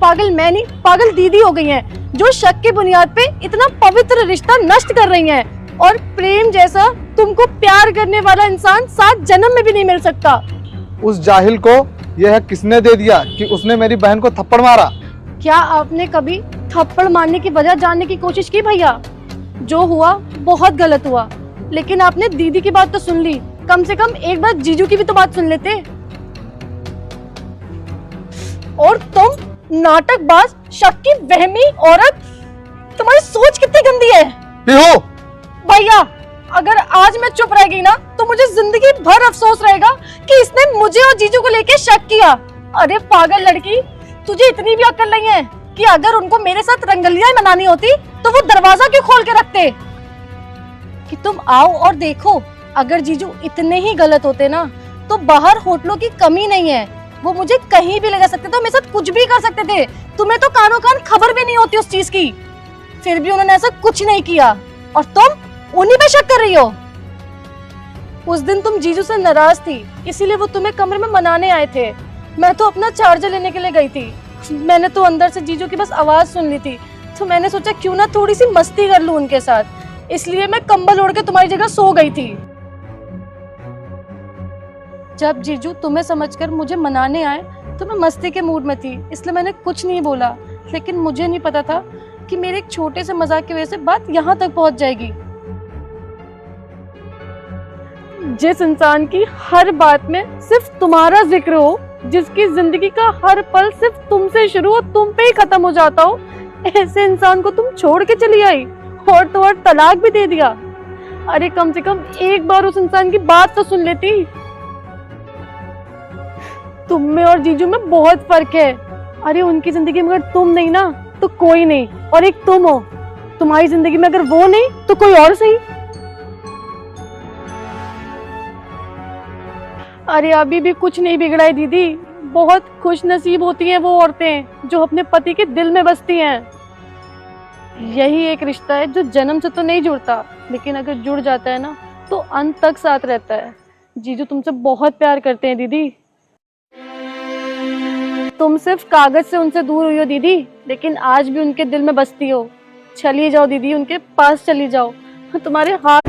पागल मैं नहीं, पागल दीदी हो गई हैं, जो शक की बुनियाद पे इतना पवित्र रिश्ता नष्ट कर रही हैं। और प्रेम जैसा तुमको प्यार करने वाला इंसान 7 जन्म में भी नहीं मिल सकता। उस जाहिल को यह किसने दे दिया कि उसने मेरी बहन को थप्पड़ मारा? क्या आपने कभी थप्पड़ मारने की वजह जानने की कोशिश की भैया? जो हुआ बहुत गलत हुआ, लेकिन आपने दीदी की बात तो सुन ली, कम से कम एक बार जीजू की भी तो बात सुन लेते। और तुम नाटकबाज, शक की वहमी औरत, तुम्हारी सोच कितनी गंदी है। पीहू! भैया अगर आज मैं चुप रह गई ना तो मुझे जिंदगी भर अफसोस रहेगा कि इसने मुझे और जीजू को लेके शक किया। अरे पागल लड़की, तुझे इतनी भी अक्ल नहीं है कि अगर उनको मेरे साथ रंगलियां मनानी होती तो वो दरवाजा क्यों खोल के रखते कि तुम आओ और देखो। अगर जीजू इतने ही गलत होते ना तो बाहर होटलों की कमी नहीं है, वो मुझे कहीं भी ले जा सकते थे, मेरे साथ कुछ भी कर सकते थे। तुम्हें तो कानों कान खबर भी नहीं होती उस चीज की, फिर भी उन्होंने ऐसा कुछ नहीं किया और तुम उन्हीं पे शक कर रही हो। उस दिन तुम जीजू से नाराज थी, इसीलिए वो तुम्हें कमरे में मनाने आए थे। मैं तो अपना चार्जर लेने के लिए गई थी, मैंने तो अंदर से जीजू की बस आवाज सुन ली थी, तो मैंने सोचा क्यों ना थोड़ी सी मस्ती कर लूं उनके साथ, इसलिए मैं कंबल ओढ़ के तुम्हारी जगह सो गई थी। जब जीजू तुम्हें समझकर मुझे मनाने आए तो मैं मस्ती के मूड में थी, इसलिए मैंने कुछ नहीं बोला, लेकिन मुझे नहीं पता था कि मेरे एक छोटे से मजाक की वजह से बात यहाँ तक पहुँच जाएगी। जिस इंसान की हर बात में सिर्फ तुम्हारा जिक्र हो, जिसकी जिंदगी का हर पल सिर्फ तुमसे शुरू हो, तुम पे ही खत्म हो जाता हो, ऐसे इंसान को तुम छोड़ के चली आई और तो और तलाक भी दे दिया। अरे कम से कम एक बार उस इंसान की बात तो सुन लेती। तुम में और जीजू में बहुत फर्क है। अरे उनकी जिंदगी में अगर तुम नहीं ना तो कोई नहीं, और एक तुम हो, तुम्हारी जिंदगी में अगर वो नहीं तो कोई और सही। अरे अभी भी कुछ नहीं बिगड़ा है दीदी, बहुत खुश नसीब होती हैं वो औरतें जो अपने पति के दिल में बसती हैं। यही एक रिश्ता है जो जन्म से तो नहीं जुड़ता, लेकिन अगर जुड़ जाता है ना तो अंत तक साथ रहता है। जीजू तुमसे बहुत प्यार करते हैं दीदी, तुम सिर्फ कागज से उनसे दूर हुई हो दीदी, लेकिन आज भी उनके दिल में बसती हो। चली जाओ दीदी, उनके पास चली जाओ, तुम्हारे हाथ